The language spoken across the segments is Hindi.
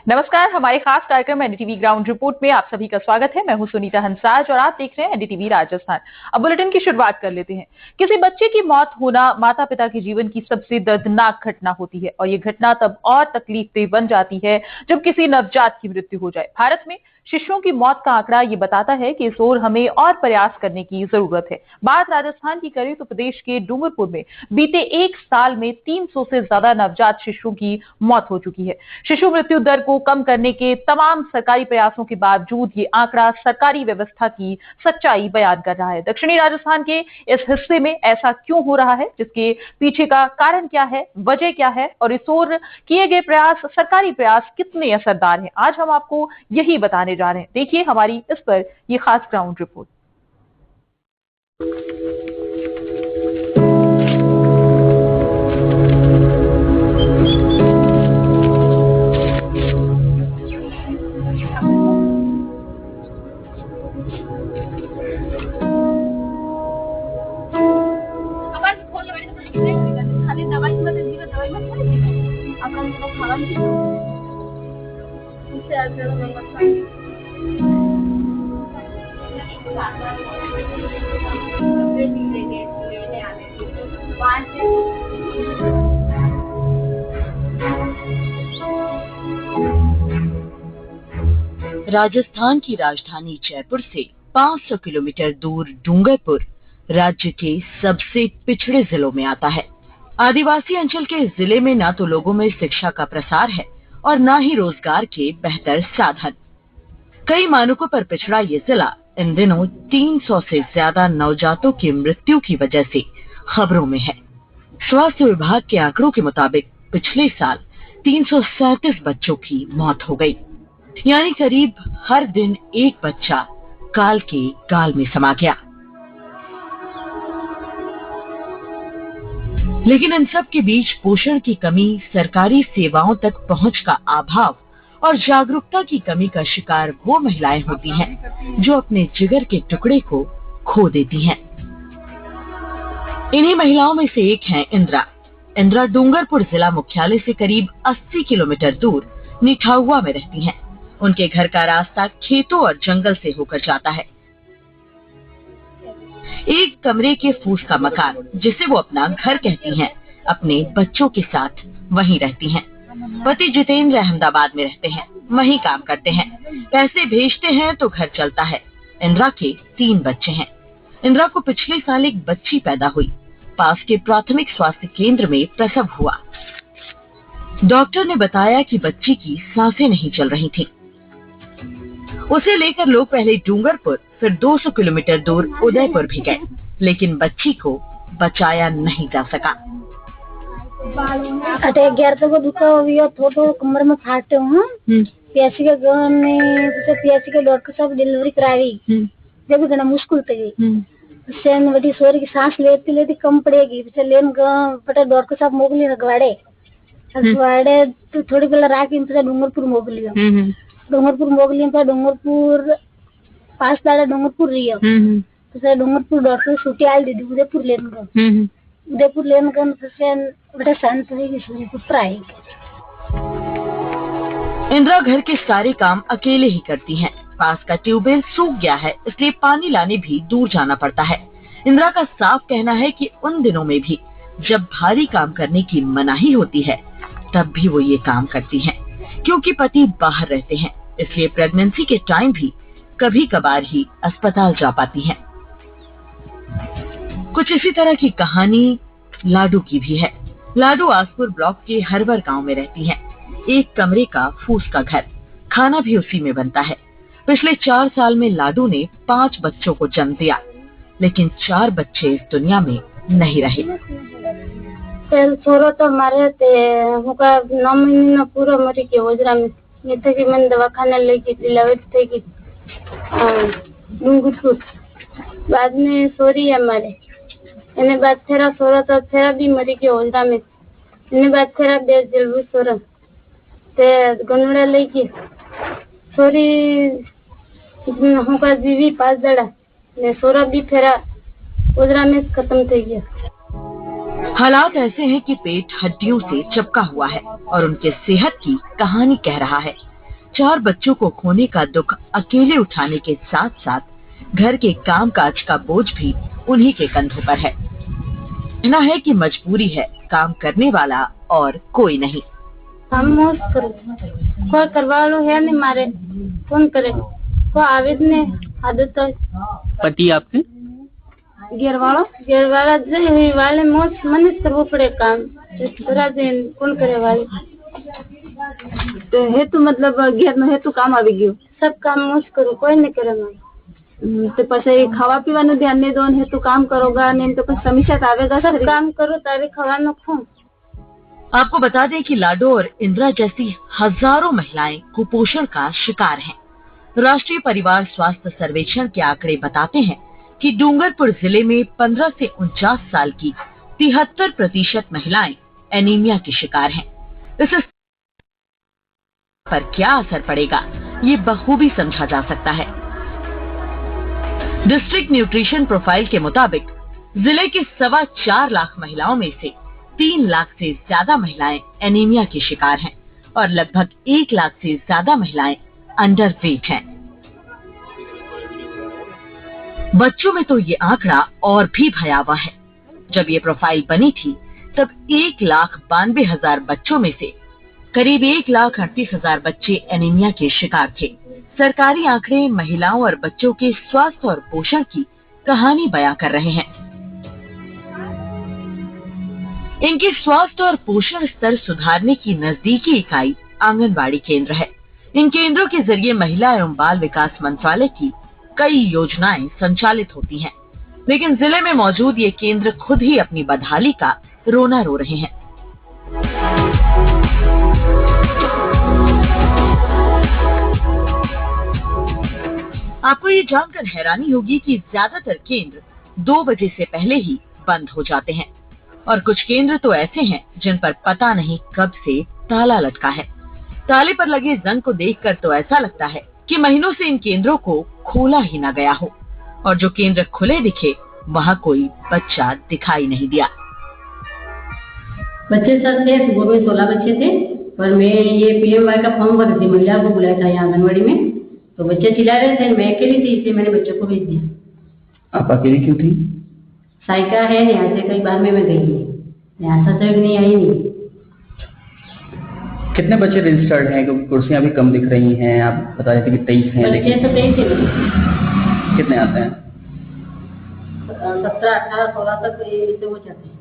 नमस्कार, हमारे खास कार्यक्रम एनडीटीवी ग्राउंड रिपोर्ट में आप सभी का स्वागत है। मैं हूं सुनीता हंसाज और आप देख रहे हैं एनडीटीवी राजस्थान। अब बुलेटिन की शुरुआत कर लेते हैं। किसी बच्चे की मौत होना माता पिता के जीवन की सबसे दर्दनाक घटना होती है और ये घटना तब और तकलीफदेह बन जाती है जब किसी नवजात की मृत्यु हो जाए। भारत में शिशुओं की मौत का आंकड़ा ये बताता है कि इस ओर हमें और प्रयास करने की जरूरत है। बात राजस्थान की करें तो प्रदेश के डूंगरपुर में बीते एक साल में 300 से ज्यादा नवजात शिशुओं की मौत हो चुकी है। शिशु मृत्यु दर को कम करने के तमाम सरकारी प्रयासों के बावजूद ये आंकड़ा सरकारी व्यवस्था की सच्चाई बयान कर रहा है। दक्षिणी राजस्थान के इस हिस्से में ऐसा क्यों हो रहा है, जिसके पीछे का कारण क्या है, वजह क्या है और इस ओर किए गए प्रयास, सरकारी प्रयास कितने असरदार हैं, आज हम आपको यही बताने जा रहे हैं। देखिए हमारी इस पर ये खास ग्राउंड रिपोर्ट। राजस्थान की राजधानी जयपुर से 500 किलोमीटर दूर डूंगरपुर राज्य के सबसे पिछड़े जिलों में आता है। आदिवासी अंचल के जिले में न तो लोगों में शिक्षा का प्रसार है और न ही रोजगार के बेहतर साधन। कई मानकों पर पिछड़ा ये जिला इन दिनों 300 से ज्यादा नवजातों की मृत्यु की वजह से खबरों में है। स्वास्थ्य विभाग के आंकड़ों के मुताबिक पिछले साल 337 बच्चों की मौत हो गई, यानी करीब हर दिन एक बच्चा काल के गाल में समा गया। लेकिन इन सब के बीच पोषण की कमी, सरकारी सेवाओं तक पहुंच का अभाव और जागरूकता की कमी का शिकार वो महिलाएं होती हैं जो अपने जिगर के टुकड़े को खो देती हैं। इन्हीं महिलाओं में से एक है इंदिरा। इंदिरा डूंगरपुर जिला मुख्यालय से करीब 80 किलोमीटर दूर निठाउआ में रहती हैं। उनके घर का रास्ता खेतों और जंगल से होकर जाता है। एक कमरे के फूस का मकान, जिसे वो अपना घर कहती हैं, अपने बच्चों के साथ वहीं रहती हैं। पति जितेंद्र अहमदाबाद में रहते हैं, वहीं काम करते हैं, पैसे भेजते हैं तो घर चलता है। इंदिरा के 3 बच्चे हैं। इंदिरा को पिछले साल एक बच्ची पैदा हुई। पास के प्राथमिक स्वास्थ्य केंद्र में प्रसव हुआ। डॉक्टर ने बताया कि बच्ची की सांसें नहीं चल रही थी। उसे लेकर लोग पहले डूंगरपुर, फिर 200 किलोमीटर दूर उदयपुर भी गए, लेकिन बच्ची को बचाया नहीं जा सका। अटे 11 को दुखा हुआ तो कमर में फाटे हूँ। पीएससी के गांव में पीएससी के डॉक्टर साहब डिलीवरी कराई, जब घना मुश्किल थी। उससे बड़ी सोरी की सांस लेती लेती कम पड़ेगी, फिर लेन गांव पटे डॉक्टर साहब मोगली रखवाड़े तो थोड़ी पहले राखी डूंगरपुर मोगली डूंगरपुर मोगली पर डूंगरपुर 5 दाड़ा डूंगरपुर रियो तो डूंगरपुर डॉक्टर छुट्टी आल दी उदयपुर लेन गन बड़ा शांत हुई पुत्र आई। इंदिरा घर के सारे काम अकेले ही करती हैं। पास का ट्यूबवेल सूख गया है, इसलिए पानी लाने भी दूर जाना पड़ता है। इंदिरा का साफ कहना है कि उन दिनों में भी जब भारी काम करने की मनाही होती है, तब भी वो ये काम करती हैं, क्योंकि पति बाहर रहते हैं। इसलिए प्रेगनेंसी के टाइम भी कभी कभार ही अस्पताल जा पाती हैं। कुछ इसी तरह की कहानी लाडू की भी है। लाडू आसपुर ब्लॉक के हरवर गांव में रहती हैं। एक कमरे का फूस का घर, खाना भी उसी में बनता है। पिछले 4 साल में लाडू ने 5 बच्चों को जन्म दिया, लेकिन 4 बच्चे इस दुनिया में नहीं रहे। तो मारे मुका 9 महीना पूरा मरी के वजरा में कि मैंने दवाखाना लेके डिलीवरी थे कि डूंगरपुर। बाद में सोरी हमारे इन्हें बाद थेरा सोरा तो थेरा भी मरी के वजरा में। इन्हें बाद थेरा बेच जल्दी सोरा ते गनुड़ा लेके सोरी होगा जीवी 5 दाड़ा ने सोरा भी थेरा वजरा में खत्म थे गया। हालात ऐसे हैं कि पेट हड्डियों से चिपका हुआ है और उनके सेहत की कहानी कह रहा है। 4 बच्चों को खोने का दुख अकेले उठाने के साथ साथ घर के कामकाज का बोझ भी उन्हीं के कंधों पर है। कहना है कि मजबूरी है, काम करने वाला और कोई नहीं। हम कोई करवा लो है नहीं मारे, कौन करे, कोई आवेद ने आदत है। पति आपके गिर वाला वाले मोस मन करवो पड़े काम, पूरा दिन कौन करे वाले। तो है तो मतलब घेर में है तो काम આવી ગયું, सब काम मोस करो, कोई नहीं करे मारे। तो પછી ખાવા પીવાનું ધ્યાન નહીં દો ને તો કામ કરોगा नहीं तो कुछ समस्या आवेगा। सब काम करो तारे खवानो खो। आपको बता दें कि लाडो और इंदिरा जैसी हजारों महिलाएं कुपोषण का शिकार हैं। राष्ट्रीय परिवार स्वास्थ्य सर्वेक्षण के आंकड़े बताते हैं कि डूंगरपुर जिले में 15 से 49 साल की 73% महिलाएं एनीमिया की शिकार हैं। इस पर क्या असर पड़ेगा, ये बखूबी समझा जा सकता है। डिस्ट्रिक्ट न्यूट्रिशन प्रोफाइल के मुताबिक जिले के 4.25 लाख महिलाओं में से 3 लाख से ज्यादा महिलाएं एनीमिया की शिकार हैं और लगभग 1 लाख से ज्यादा महिलाएं अंडर वेट हैं। बच्चों में तो ये आंकड़ा और भी भयावह है। जब ये प्रोफाइल बनी थी तब 1,92,000 बच्चों में से करीब 1,38,000 बच्चे एनीमिया के शिकार थे। सरकारी आंकड़े महिलाओं और बच्चों के स्वास्थ्य और पोषण की कहानी बयां कर रहे हैं। इनके स्वास्थ्य और पोषण स्तर सुधारने की नजदीकी इकाई आंगनबाड़ी केंद्र है। इन केंद्रों के जरिए महिला एवं बाल विकास मंत्रालय की कई योजनाएं संचालित होती हैं, लेकिन जिले में मौजूद ये केंद्र खुद ही अपनी बदहाली का रोना रो रहे हैं। आपको ये जानकर हैरानी होगी कि ज्यादातर केंद्र 2 बजे से पहले ही बंद हो जाते हैं और कुछ केंद्र तो ऐसे हैं जिन पर पता नहीं कब से ताला लटका है। ताले पर लगे जंग को देखकर तो ऐसा लगता है कि महीनों से इन केंद्रों को खोला ही न गया हो, और जो केंद्र खुले दिखे वहाँ कोई बच्चा दिखाई नहीं दिया। बच्चे सब थे, सुबह में 16 बच्चे थे, पर मैं ये PMY का फॉर्म भर थी, महिला को बुलाया था यहाँ आंगनबाड़ी में, तो बच्चे चिल्ला रहे थे, मैं अकेली थी इसलिए मैंने बच्चों को भेज दिया। आप अकेली क्यों थी? साइका है यहाँ से, कई बार में मैं गई, यहाँ से सहयोग नहीं आई नहीं। कितने बच्चे रजिस्टर्ड हैं, क्योंकि कुर्सियां भी कम दिख रही हैं, आप बता रहे थे कि 23 हैं, बच्चे तो 23 थे। कितने आते हैं? 17, 18, 16 तक ये हो जाते हैं।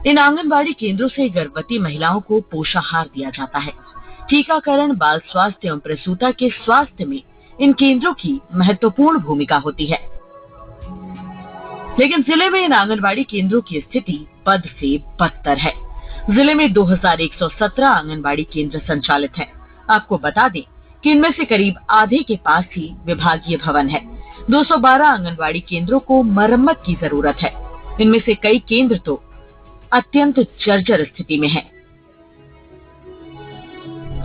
इन आंगनबाड़ी केंद्रों से गर्भवती महिलाओं को पोषाहार दिया जाता है। टीकाकरण, बाल स्वास्थ्य एवं प्रसूता के स्वास्थ्य में इन केंद्रों की महत्वपूर्ण भूमिका होती है, लेकिन जिले में इन आंगनबाड़ी केंद्रों की स्थिति बद से बदतर है। जिले में 2117 आंगनबाड़ी केंद्र संचालित हैं। आपको बता दें कि इनमें से करीब आधे के पास ही विभागीय भवन है। 212 आंगनबाड़ी केंद्रों को मरम्मत की जरूरत है। इनमें से कई केंद्र तो अत्यंत जर्जर स्थिति में हैं।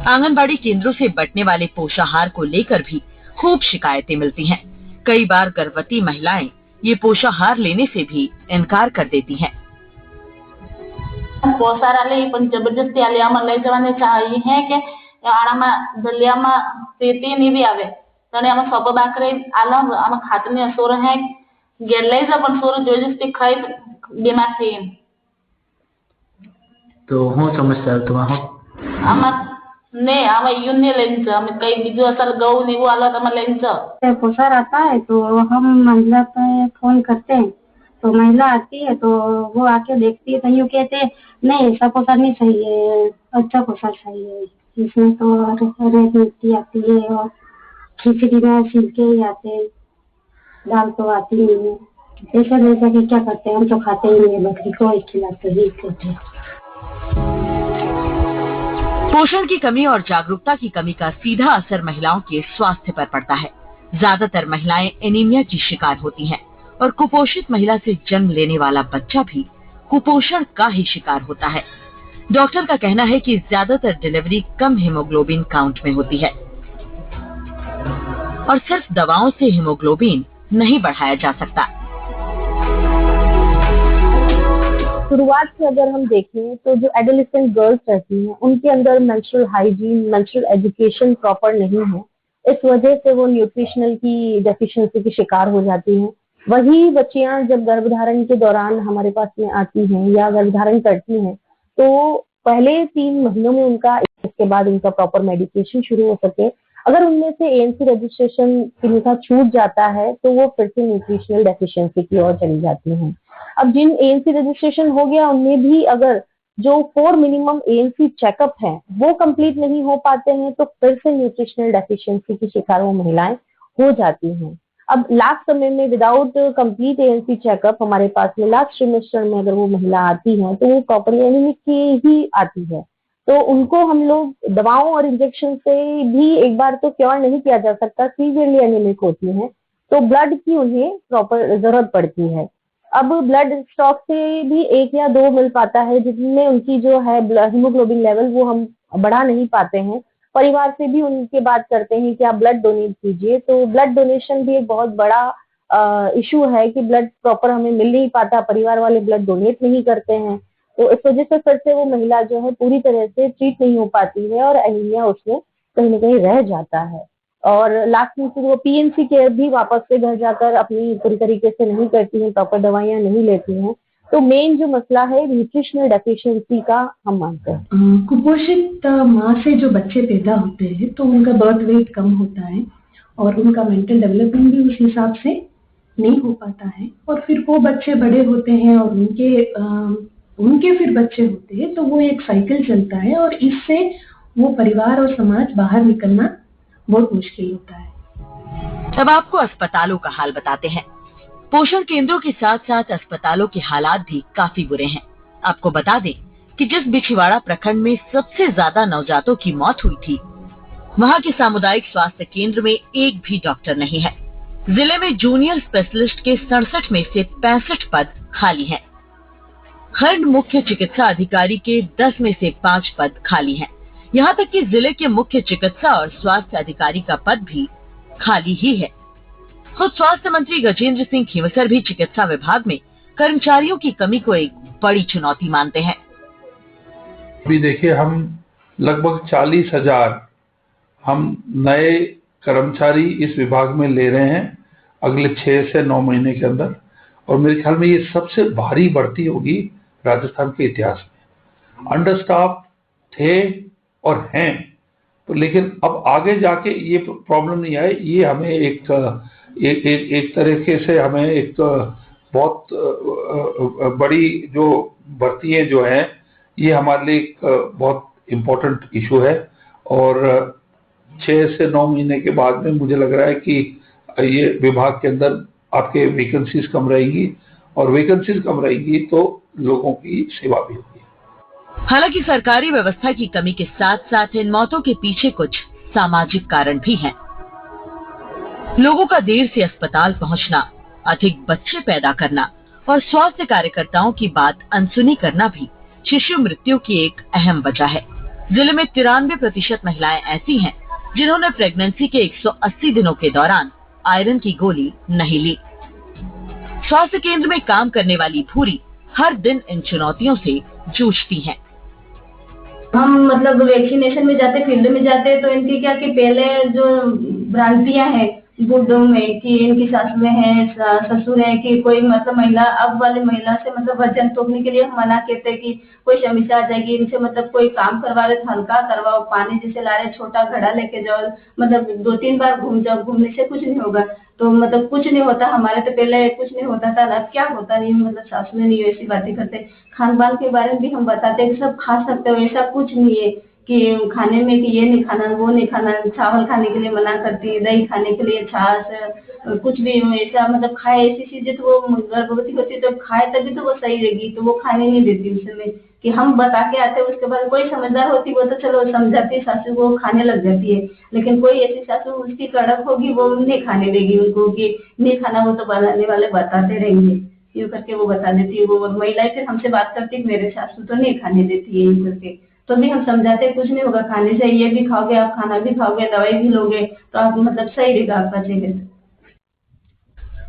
आंगनबाड़ी केंद्रों से बंटने वाले पोषाहार को लेकर भी खूब शिकायतें मिलती हैं। कई बार गर्भवती महिलाएं ये पोषाहार लेने से भी इनकार कर देती हैं। पोषाहार आले पण जबरदस्ती आले आमा लई जवाने चाहिए है के आणामा दलियामा पेटी नहीं भी आवे तने आमा सब बाकरे आला आमा खातने असोर है गेलई ज पण सोर जबरदस्ती खाई बीमार थई। तो હું સમસ્યા તો આમાં ને આમાં યુને લેન્સ અમે કઈ બીજું અસર ગૌ ને वो आला तमा लेंस पोषाहार आता है तो हम महिला पे फोन करते हैं, तो महिला आती है तो वो आके देखती है, तो यूँ कहते हैं नहीं ऐसा पोषाहार नहीं चाहिए, अच्छा पोषाहार चाहिए, इसमें तो रेत मिट्टी आती है और खिचड़ी में छिलके ही आते हैं, दाल तो आती नहीं है। ऐसा जैसा कि क्या करते हैं, हम तो खाते ही नहीं, बकरी को ही खिलाते ही कहते हैं। पोषण की कमी और जागरूकता की कमी का सीधा असर महिलाओं के स्वास्थ्य पर पड़ता है। ज्यादातर महिलाएं एनीमिया की शिकार होती हैं और कुपोषित महिला से जन्म लेने वाला बच्चा भी कुपोषण का ही शिकार होता है। डॉक्टर का कहना है कि ज्यादातर डिलीवरी कम हीमोग्लोबिन काउंट में होती है और सिर्फ दवाओं से हीमोग्लोबिन नहीं बढ़ाया जा सकता। शुरुआत से अगर हम देखें तो जो एडोलेसेंट गर्ल्स रहती हैं उनके अंदर menstrual hygiene, menstrual education proper नहीं है। इस वजह से वो न्यूट्रिशनल की डेफिशिएंसी की शिकार हो जाती हैं। वही बच्चियां जब गर्भधारण के दौरान हमारे पास में आती हैं या गर्भधारण करती हैं तो पहले 3 महीनों में उनका, इसके बाद उनका प्रॉपर मेडिकेशन शुरू हो सके। अगर उनमें से एएनसी रजिस्ट्रेशन इनका छूट जाता है तो वो फिर से न्यूट्रिशनल डेफिशिएंसी की ओर चली जाती हैं। अब जिन एएनसी रजिस्ट्रेशन हो गया उनमें भी अगर जो 4 मिनिमम एएनसी चेकअप है वो कंप्लीट नहीं हो पाते हैं तो फिर से न्यूट्रिशनल डेफिशिएंसी की शिकार वो महिलाएं हो जाती हैं। अब लास्ट समय में विदाउट कंप्लीट एएनसी चेकअप हमारे पास में लास्ट ट्रिमेस्टर में अगर वो महिला आती है तो वो प्रॉपरली एनीमिक की ही आती है, तो उनको हम लोग दवाओं और इंजेक्शन से भी एक बार तो क्योर नहीं किया जा सकता, सीवियरली एनीमिक होती हैं तो ब्लड की उन्हें प्रॉपर जरूरत पड़ती है। अब ब्लड स्टॉक से भी 1 या 2 मिल पाता है जिसमें उनकी जो है हीमोग्लोबिन लेवल वो हम बढ़ा नहीं पाते हैं। परिवार से भी उनके बात करते हैं कि आप ब्लड डोनेट कीजिए, तो ब्लड डोनेशन भी एक बहुत बड़ा इशू है कि ब्लड प्रॉपर हमें मिल नहीं पाता, परिवार वाले ब्लड डोनेट नहीं करते हैं, तो इस वजह से फिर से वो महिला जो है पूरी तरह से ट्रीट नहीं हो पाती है और एनीमिया उसमें कहीं ना कहीं रह जाता है। और लास्ट में फिर वो पीएनसी केयर भी वापस से घर जाकर अपनी पूरी तरीके से नहीं करती हैं, प्रॉपर दवाइयाँ नहीं लेती हैं। तो मेन जो मसला है न्यूट्रिशनल डेफिशिएंसी का हम मानते हैं। कुपोषित माँ से जो बच्चे पैदा होते हैं तो उनका बर्थ वेट कम होता है और उनका मेंटल डेवलपमेंट भी उस हिसाब से नहीं हो पाता है, और फिर वो बच्चे बड़े होते हैं और उनके फिर बच्चे होते हैं, तो वो एक साइकिल चलता है और इससे वो परिवार और समाज बाहर निकलना बहुत मुश्किल होता है। अब आपको अस्पतालों का हाल बताते हैं। पोषण केंद्रों के साथ साथ अस्पतालों के हालात भी काफी बुरे हैं। आपको बता दें कि जिस बिछीवाड़ा प्रखंड में सबसे ज्यादा नवजातों की मौत हुई थी, वहां के सामुदायिक स्वास्थ्य केंद्र में एक भी डॉक्टर नहीं है। जिले में जूनियर स्पेशलिस्ट के 67 में से 65 पद खाली हैं। खंड मुख्य चिकित्सा अधिकारी के 10 में से 5 पद खाली हैं। यहाँ तक कि जिले के मुख्य चिकित्सा और स्वास्थ्य अधिकारी का पद भी खाली ही है। खुद स्वास्थ्य मंत्री गजेंद्र सिंह खींवसर भी चिकित्सा विभाग में कर्मचारियों की कमी को एक बड़ी चुनौती मानते हैं। अभी देखिए, हम लगभग 40,000 हम नए कर्मचारी इस विभाग में ले रहे हैं अगले 6 से 9 महीने के अंदर, और मेरे ख्याल में ये सबसे भारी बढ़ती होगी राजस्थान के इतिहास में। अंडर स्टाफ थे और हैं, तो लेकिन अब आगे जाके ये प्रॉब्लम नहीं आए, ये हमें एक तरीके से हमें एक बहुत बड़ी जो भर्तियां जो हैं ये हमारे लिए एक बहुत इम्पोर्टेंट इशू है। और 6 से 9 महीने के बाद में मुझे लग रहा है कि ये विभाग के अंदर आपके वैकेंसीज कम रहेगी, और वैकेंसीज कम रहेगी तो लोगों की सेवा भी होगी। हालांकि सरकारी व्यवस्था की कमी के साथ साथ इन मौतों के पीछे कुछ सामाजिक कारण भी हैं। लोगों का देर से अस्पताल पहुंचना, अधिक बच्चे पैदा करना और स्वास्थ्य कार्यकर्ताओं की बात अनसुनी करना भी शिशु मृत्यु की एक अहम वजह है। जिले में 93% महिलाएं ऐसी हैं जिन्होंने प्रेगनेंसी के 180 दिनों के दौरान आयरन की गोली नहीं ली। स्वास्थ्य केंद्र में काम करने वाली भूरी हर दिन इन चुनौतियों से जूझती हैं। हम मतलब वैक्सीनेशन में जाते, फील्ड में जाते, तो इनकी क्या कि पहले जो भ्रांतियां हैं बूढ़ों में कि इनकी सास में है, ससुर है, कि कोई मतलब महिला, अब वाली महिला से मतलब वजन तोड़ने के लिए हम मना कहते हैं कि कोई समस्या आ जाएगी, इनसे मतलब कोई काम करवा रहे तो हल्का करवाओ, पानी जैसे ला रहे छोटा घड़ा लेके जाओ, मतलब 2-3 बार घूम जाओ, घूमने से कुछ नहीं होगा। तो मतलब कुछ नहीं होता, हमारे तो पहले कुछ नहीं होता था, अब क्या होता नहीं, मतलब सास में नहीं ऐसी बातें करते। खान पान के बारे में भी हम बताते हैं कि सब खा सकते हो, ऐसा कुछ नहीं है कि खाने में कि ये नहीं खाना वो नहीं खाना, चावल खाने के लिए मना करती है, दही खाने के लिए, छाछ, कुछ भी ऐसा मतलब खाए ऐसी चीजें, तो वो गर्भवती होती तो खाए तभी तो वो सही रहेगी, तो वो खाने नहीं देती उस समय कि हम बता के आते। उसके बाद कोई समझदार होती वो तो चलो समझाती, सासू को खाने लग जाती है, लेकिन कोई ऐसी सासू उसकी कड़क होगी वो नहीं खाने देगी उनको कि नहीं खाना, वो तो बनाने वाले बताते रहेंगे, यूँ करके वो बता देती है। वो महिलाएं फिर हमसे बात करती मेरे सासू तो नहीं खाने देती है यूँ करके, तो भी हम समझाते कुछ नहीं होगा, खाने से ये भी खाओगे आप, खाना भी खाओगे, दवाई भी लोगे तो आप मतलब सही रहेगा आपका सेहत।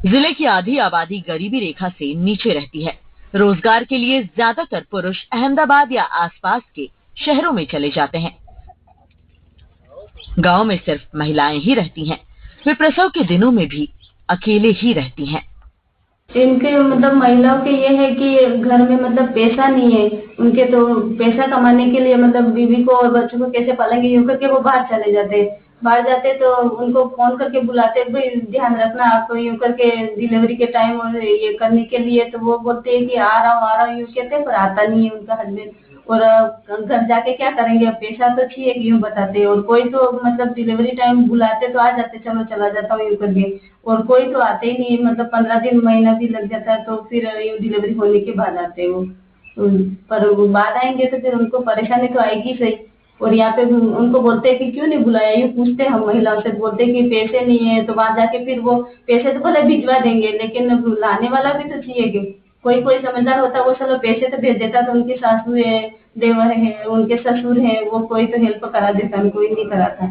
जिले की आधी आबादी गरीबी रेखा से नीचे रहती है। रोजगार के लिए ज्यादातर पुरुष अहमदाबाद या आसपास के शहरों में चले जाते हैं। गांव में सिर्फ महिलाएं ही रहती हैं। वे प्रसव के दिनों में भी अकेले ही रहती हैं। इनके मतलब महिलाओं के ये है कि घर में मतलब पैसा नहीं है उनके, तो पैसा कमाने के लिए मतलब बीवी को और बच्चों को कैसे पालेंगे, यूं करके वो बाहर चले जाते हैं। बाहर जाते तो उनको फोन करके बुलाते, भाई ध्यान रखना आपको, यूं करके डिलीवरी के टाइम और ये करने के लिए, तो वो बोलते हैं कि आ रहा हूँ यूं कहते हैं, पर आता नहीं है उनका हस्बैंड। और घर जाके क्या करेंगे, अब पैसा तो चाहिए यूं बताते हैं। और कोई तो मतलब डिलीवरी टाइम बुलाते तो आ जाते, चलो चला जाता हूँ यूं करके, और कोई तो आते ही नहीं, मतलब 15 दिन महीना भी लग जाता है, तो फिर यूं डिलीवरी होने के बाद आते हैं वो। पर वो बाद आएंगे तो फिर उनको परेशानी तो आएगी सही। और यहाँ पे उनको बोलते हैं कि क्यों नहीं बुलाया, यूँ पूछते हम महिलाओं से, बोलते हैं कि पैसे नहीं है। तो वहां जाके फिर वो पैसे तो भले भिजवा देंगे, लेकिन लाने वाला भी तो चाहिए कि कोई समझदार होता, वो चलो पैसे तो भेज देता, तो उनकी सासू है, देवर है, उनके ससुर है, वो कोई तो हेल्प करा देता, कोई नहीं कराता।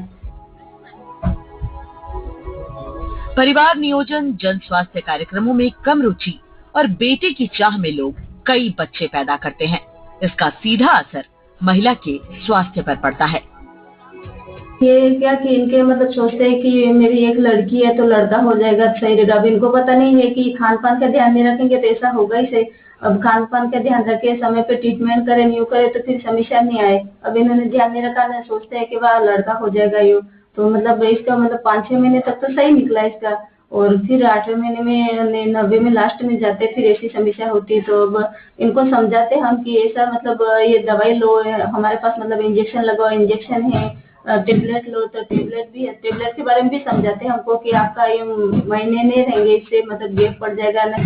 परिवार नियोजन, जन स्वास्थ्य कार्यक्रमों में कम रुचि और बेटे की चाह में लोग कई बच्चे पैदा करते हैं। इसका सीधा असर महिला के स्वास्थ्य पर पड़ता है। ये क्या कि इनके मतलब सोचते हैं कि मेरी एक लड़की है तो लड़का हो जाएगा सही रहेगा। अब इनको पता नहीं है कि खान पान का ध्यान नहीं रखेंगे तो ऐसा होगा ही सही। अब खान पान का ध्यान रखे, समय पे ट्रीटमेंट करें, न्यू करे, तो फिर समस्या नहीं आए। अब इन्होंने ध्यान नहीं रखा, ना सोचते हैं कि वह लड़का हो जाएगा यूँ, तो मतलब इसका मतलब 5-6 महीने तक तो सही निकला इसका, और फिर 8वें महीने में 9वें में लास्ट में जाते फिर ऐसी समस्या होती। तो अब इनको समझाते हम कि ऐसा मतलब ये दवाई लो, हमारे पास मतलब इंजेक्शन लगाओ, इंजेक्शन है, टेबलेट लो तो टेबलेट भी है। टेबलेट के बारे में भी समझाते हैं हमको कि आपका ये महीने नहीं रहेंगे, इससे मतलब गैप पड़ जाएगा ना,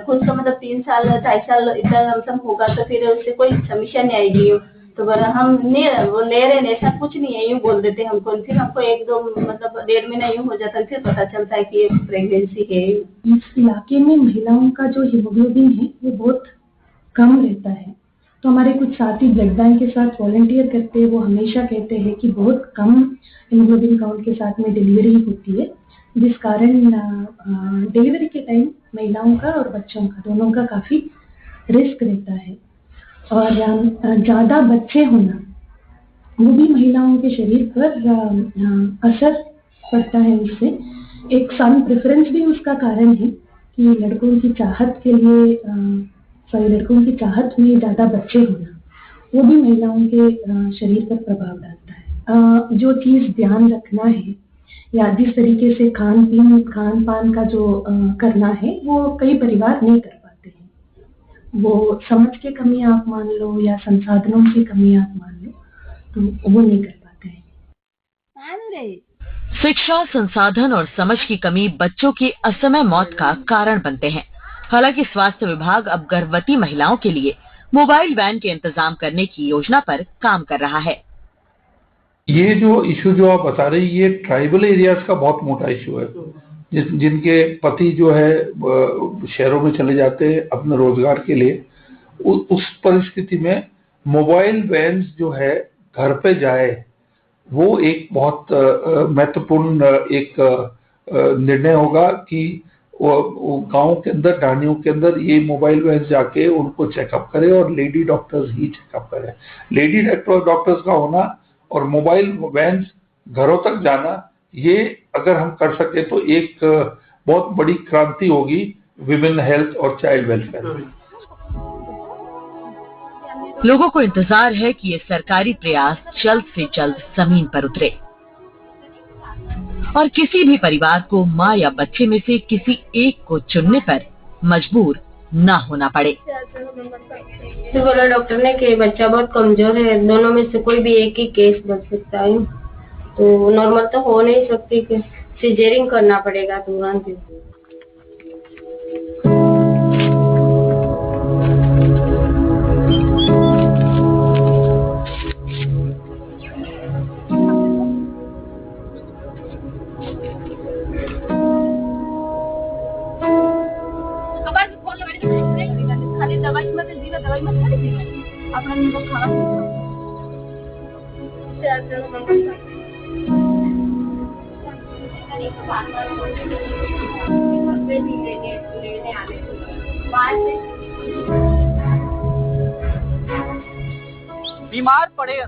खुद का मतलब 3 साल 2.5 साल इतना लमसम होगा तो फिर उससे कोई समस्या नहीं आएगी। तो हम नहीं वो ले रहे हैं, ऐसा कुछ नहीं है, यूँ बोल देते हैं हमको। फिर हमको 1-2 मतलब 1.5 महीना यूँ हो जाता है, फिर पता चलता है कि ये प्रेगनेंसी है। इस इलाके में महिलाओं का जो हीमोग्लोबिन है वो बहुत कम रहता है। तो हमारे कुछ साथी ब्लड बैंक के साथ वॉलंटियर करते हैं, वो हमेशा कहते हैं कि बहुत कम हीमोग्लोबिन काउंट के साथ में डिलीवरी होती है, जिस कारण डिलीवरी के टाइम महिलाओं का और बच्चों का दोनों का काफ़ी रिस्क रहता है। और ज़्यादा बच्चे होना वो भी महिलाओं के शरीर पर असर पड़ता है। उससे एक सन प्रेफरेंस भी उसका कारण है कि लड़कों की चाहत में ज़्यादा बच्चे होना, वो भी महिलाओं के शरीर पर प्रभाव डालता है। जो चीज़ ध्यान रखना है या जिस तरीके से खान पान का जो करना है, वो कई परिवार नहीं कर पाते हैं। वो समझ के कमी आप मान लो या संसाधनों की कमी आप मान लो, तो वो नहीं कर पाते हैं। शिक्षा, संसाधन और समझ की कमी बच्चों की असमय मौत का कारण बनते हैं। हालांकि स्वास्थ्य विभाग अब गर्भवती महिलाओं के लिए मोबाइल वैन के इंतजाम करने की योजना पर काम कर रहा है। ये जो इशू जो आप बता रही, ये ट्राइबल एरियाज का बहुत मोटा इशू है, जिनके पति जो है शहरों में चले जाते हैं अपने रोजगार के लिए। उस परिस्थिति में मोबाइल वैन जो है घर पे जाए, वो एक बहुत महत्वपूर्ण एक निर्णय होगा कि वो गांव के अंदर, ढाणियों के अंदर ये मोबाइल वैन जाके उनको चेकअप करे और लेडी डॉक्टर्स ही चेकअप करे। लेडी डॉक्टर्स का होना और मोबाइल वैन घरों तक जाना, ये अगर हम कर सके तो एक बहुत बड़ी क्रांति होगी विमेन हेल्थ और चाइल्ड वेलफेयर में। लोगों को इंतजार है कि ये सरकारी प्रयास जल्द से जल्द जमीन पर उतरे और किसी भी परिवार को माँ या बच्चे में से किसी एक को चुनने पर मजबूर न होना पड़े। तो बोला डॉक्टर ने कि बच्चा बहुत कमजोर है, दोनों में से कोई भी एक ही केस बच सकता है, तो नॉर्मल तो हो नहीं सकती, कि सिजेरिंग करना पड़ेगा तुरंत। दवाई मत खरीदेगा, अपना नींबू खाना लेने आने बीमार पड़े